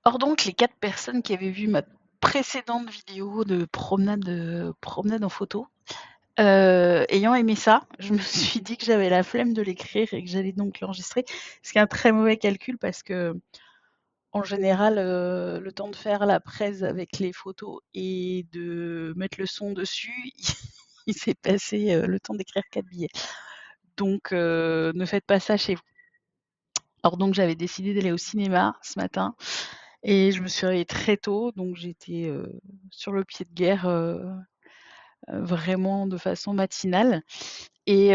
Or donc les 4 personnes qui avaient vu ma précédente vidéo de promenade en photo, ayant aimé ça, je me suis dit que j'avais la flemme de l'écrire et que j'allais donc l'enregistrer. Ce qui est un très mauvais calcul parce qu'en général, le temps de faire la presse avec les photos et de mettre le son dessus, il s'est passé, le temps d'écrire 4 billets. Donc ne faites pas ça chez vous. Alors donc j'avais décidé d'aller au cinéma ce matin et je me suis réveillée très tôt, donc j'étais, sur le pied de guerre, vraiment de façon matinale et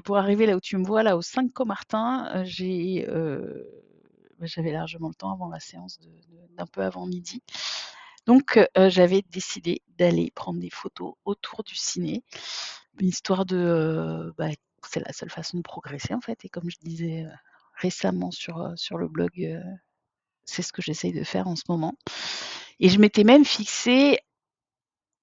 pour arriver là où tu me vois, là, au 5 Comartin, j'avais largement le temps avant la séance d'un peu avant midi. Donc j'avais décidé d'aller prendre des photos autour du ciné, histoire de, c'est la seule façon de progresser, en fait et comme je disais, récemment sur le blog, c'est ce que j'essaye de faire en ce moment et je m'étais même fixé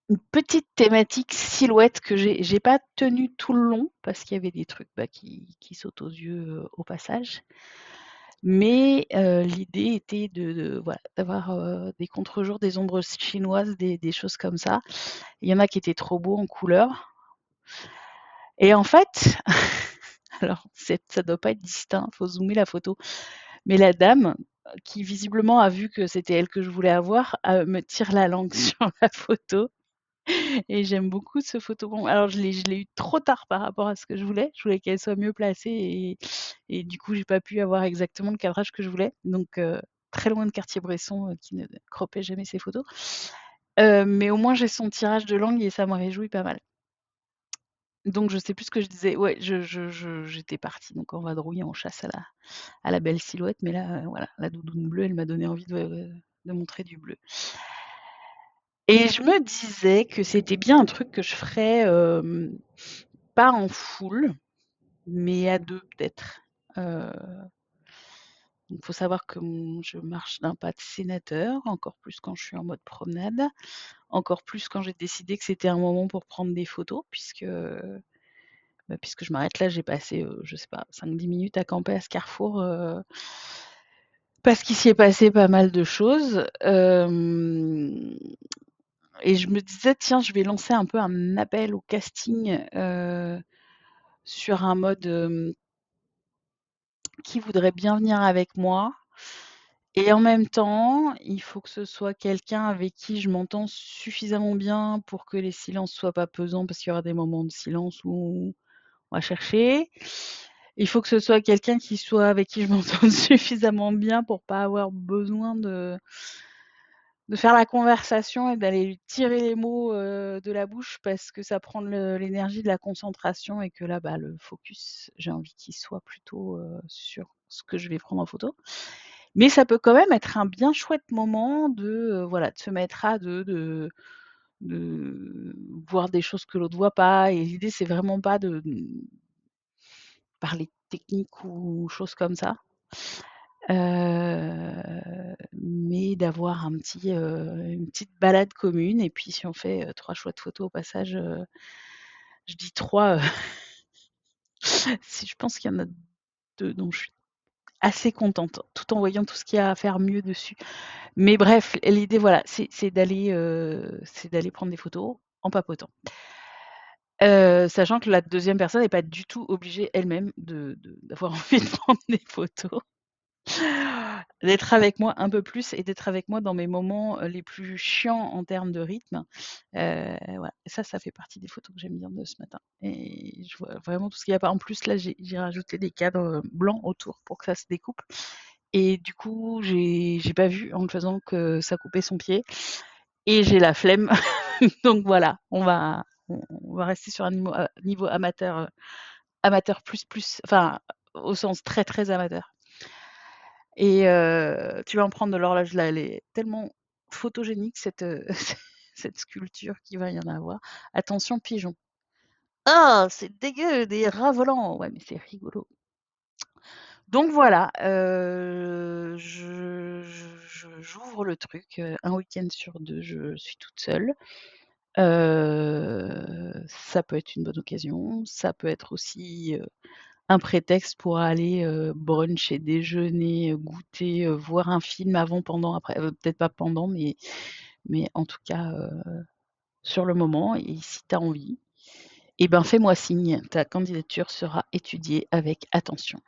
une petite thématique silhouette que j'ai pas tenue tout le long parce qu'il y avait des trucs, qui sautent aux yeux, au passage. Mais l'idée était de voilà, d'avoir, des contre-jours, des ombres chinoises, des choses comme ça. Il y en a qui étaient trop beaux en couleurs et en fait, alors ça doit pas être distinct, faut zoomer la photo, mais la dame, qui visiblement a vu que c'était elle que je voulais avoir, me tire la langue sur la photo. Et j'aime beaucoup ce photobomb. Alors je l'ai eu trop tard par rapport à ce que je voulais. Je voulais qu'elle soit mieux placée et du coup, j'ai pas pu avoir exactement le cadrage que je voulais. Donc très loin de Cartier-Bresson, qui ne croppait jamais ses photos. Mais au moins j'ai son tirage de langue et ça me réjouit pas mal. Donc je sais plus ce que je disais. Ouais, j'étais partie donc en vadrouille, en chasse à la belle silhouette, mais là, voilà, la doudoune bleue, elle m'a donné envie de montrer du bleu. Et je me disais que c'était bien un truc que je ferais, pas en foule, mais à 2 peut-être. Heu, il faut savoir que je marche d'un pas de sénateur, encore plus quand je suis en mode promenade, encore plus quand j'ai décidé que c'était un moment pour prendre des photos puisque je m'arrête là, j'ai passé, je sais pas 5-10 minutes à camper à ce carrefour, parce qu'il s'y est passé pas mal de choses. Et je me disais: «Tiens, je vais lancer un peu un appel au casting, sur un mode, qui voudrait bien venir avec moi?» Et en même temps, il faut que ce soit quelqu'un avec qui je m'entends suffisamment bien pour que les silences soient pas pesants, parce qu'il y aura des moments de silence où on va chercher. Il faut que ce soit quelqu'un qui soit avec qui je m'entende suffisamment bien pour pas avoir besoin de faire la conversation et d'aller lui tirer les mots, de la bouche parce que ça prend de l'énergie, de la concentration et que là, le focus, j'ai envie qu'il soit plutôt, sur ce que je vais prendre en photo. Mais ça peut quand même être un bien chouette moment voilà, de se mettre à 2, de voir des choses que l'autre voit pas et l'idée, c'est vraiment pas de, parler technique ou choses comme ça, mais d'avoir une petite balade commune et puis si on fait, 3 chouettes photos au passage, je dis 3, si je pense qu'il y en a 2 dont je suis assez contente, tout en voyant tout ce qu'il y a à faire mieux dessus. Mais bref, l'idée voilà, c'est d'aller prendre des photos en papotant. Sachant que la deuxième personne n'est pas du tout obligée elle-même d'avoir envie de prendre des photos. D'être avec moi un peu plus et d'être avec moi dans mes moments, les plus chiants en termes de rythme. Voilà, ça fait partie des photos que j'aime bien de ce matin et je vois vraiment tout ce qu'il y a pas en plus là, j'ai rajouté des cadres, blancs autour pour que ça se découpe et du coup, j'ai pas vu en le faisant que ça coupait son pied et j'ai la flemme. Donc voilà, on va rester sur un niveau amateur, amateur plus plus, enfin, au sens très, très amateur. Et tu vas en prendre de l'horloge là, elle est tellement photogénique cette, cette sculpture qu'il va y en avoir. Attention pigeon. «Ah, c'est dégueu, des rats volants!» Ouais, mais c'est rigolo. Donc voilà, j'ouvre le truc, 1 week-end sur 2, je suis toute seule. Ça peut être une bonne occasion, ça peut être aussi, un prétexte pour aller, bruncher, déjeuner, goûter, voir un film avant, pendant, après, peut-être pas pendant, mais en tout cas, sur le moment et si tu as envie et ben, fais-moi signe, ta candidature sera étudiée avec attention.